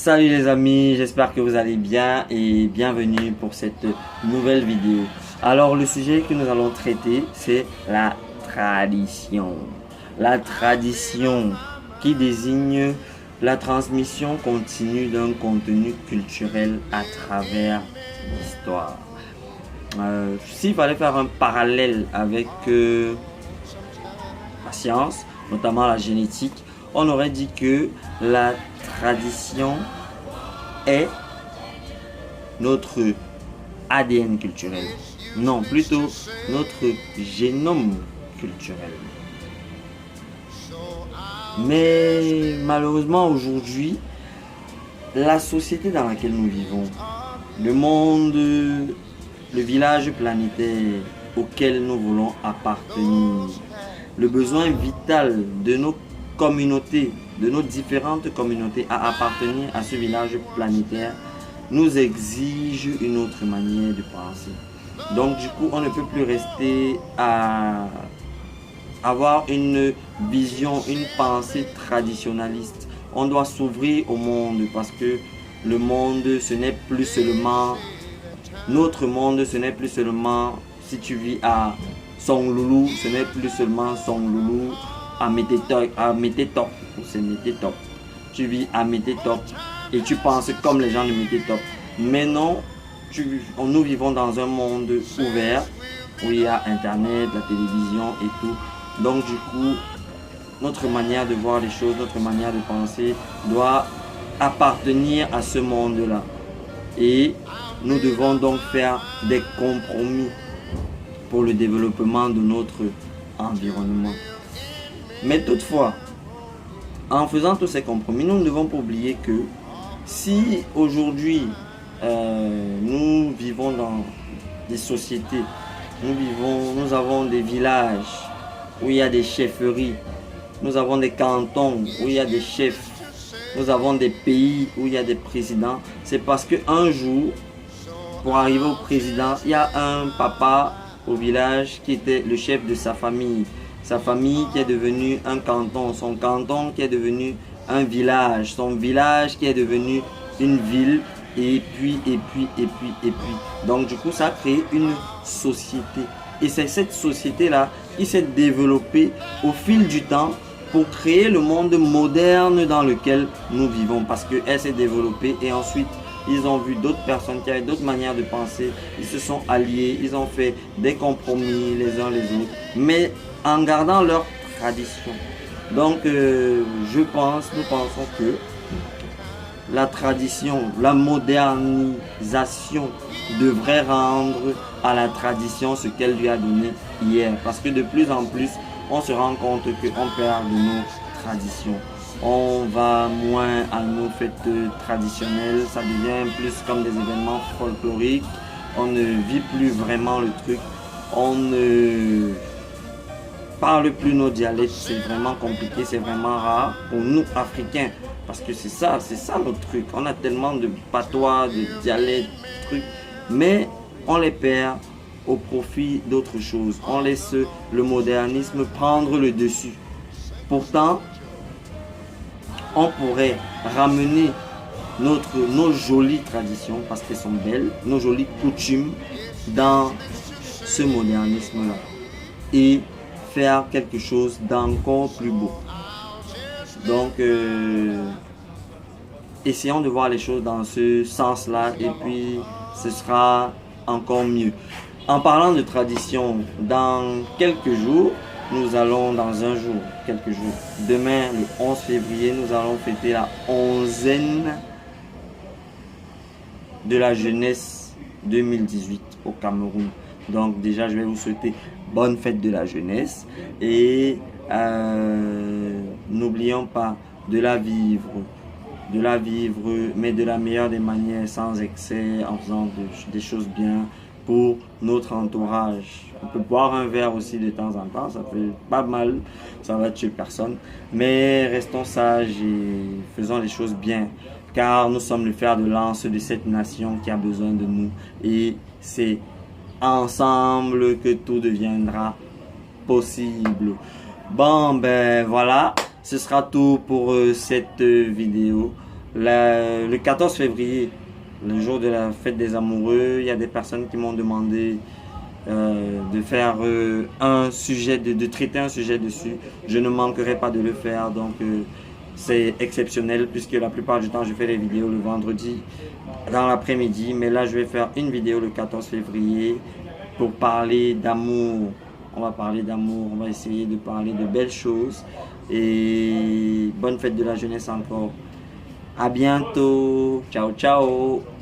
Salut les amis, j'espère que vous allez bien et bienvenue pour cette nouvelle vidéo. Alors le sujet que nous allons traiter, c'est la tradition. La tradition qui désigne la transmission continue d'un contenu culturel à travers l'histoire. S'il fallait faire un parallèle avec la science, notamment la génétique, on aurait dit que la tradition est notre ADN culturel. Non, plutôt notre génome culturel. Mais malheureusement aujourd'hui, la société dans laquelle nous vivons, le monde, le village planétaire auquel nous voulons appartenir, le besoin vital de nos communautés, de nos différentes communautés à appartenir à ce village planétaire nous exige une autre manière de penser. Donc du coup, on ne peut plus rester à avoir une vision, une pensée traditionnaliste. On doit s'ouvrir au monde parce que le monde, ce n'est plus seulement notre monde, ce n'est plus seulement si tu vis à Songloulou, ce n'est plus seulement Songloulou à Mététop, c'est Mététop. Tu vis à Mététop et tu penses comme les gens de Mététop. Mais non, nous vivons dans un monde ouvert où il y a Internet, la télévision et tout. Donc du coup, notre manière de voir les choses, notre manière de penser doit appartenir à ce monde-là. Et nous devons donc faire des compromis pour le développement de notre environnement. Mais toutefois, en faisant tous ces compromis, nous ne devons pas oublier que si aujourd'hui nous vivons dans des sociétés, nous avons des villages où il y a des chefferies, nous avons des cantons où il y a des chefs, nous avons des pays où il y a des présidents, c'est parce qu'un jour, pour arriver au président, il y a un papa au village qui était le chef de sa famille qui est devenu un canton, son canton qui est devenu un village, son village qui est devenu une ville, et puis. Donc du coup, ça a créé une société. Et c'est cette société-là qui s'est développée au fil du temps pour créer le monde moderne dans lequel nous vivons. Parce qu'elle s'est développée et ensuite, ils ont vu d'autres personnes qui avaient d'autres manières de penser. Ils se sont alliés, ils ont fait des compromis les uns les autres, mais en gardant leur tradition. Donc, nous pensons que la tradition, la modernisation devrait rendre à la tradition ce qu'elle lui a donné hier. Parce que de plus en plus, on se rend compte qu'on perd de nos traditions. On va moins à nos fêtes traditionnelles, ça devient plus comme des événements folkloriques. On ne vit plus vraiment le truc. On ne parle plus nos dialectes, c'est vraiment compliqué, c'est vraiment rare pour nous Africains. Parce que c'est ça notre truc. On a tellement de patois, de dialectes, trucs, mais on les perd au profit d'autres choses. On laisse le modernisme prendre le dessus. Pourtant, on pourrait ramener nos jolies traditions, parce qu'elles sont belles, nos jolies coutumes dans ce modernisme-là. Et faire quelque chose d'encore plus beau. Donc, essayons de voir les choses dans ce sens-là et puis ce sera encore mieux. En parlant de tradition, dans quelques jours, demain le 11 février, nous allons fêter la 11e de la jeunesse 2018 au Cameroun. Donc déjà, je vais vous souhaiter bonne fête de la jeunesse et n'oublions pas de la vivre, mais de la meilleure des manières, sans excès, en faisant des choses bien pour notre entourage. On peut boire un verre aussi de temps en temps, ça fait pas mal, ça va tuer personne, mais restons sages et faisons les choses bien, car nous sommes le fer de lance de cette nation qui a besoin de nous, et c'est ensemble que tout deviendra possible. Bon, ben voilà, ce sera tout pour cette vidéo. Le 14 février, le jour de la fête des amoureux, il y a des personnes qui m'ont demandé de faire un sujet, de traiter un sujet dessus. Je ne manquerai pas de le faire, donc c'est exceptionnel puisque la plupart du temps je fais les vidéos le vendredi dans l'après-midi, mais là je vais faire une vidéo le 14 février pour parler d'amour. On va parler d'amour, on va essayer de parler de belles choses et bonne fête de la jeunesse encore. À bientôt, ciao ciao.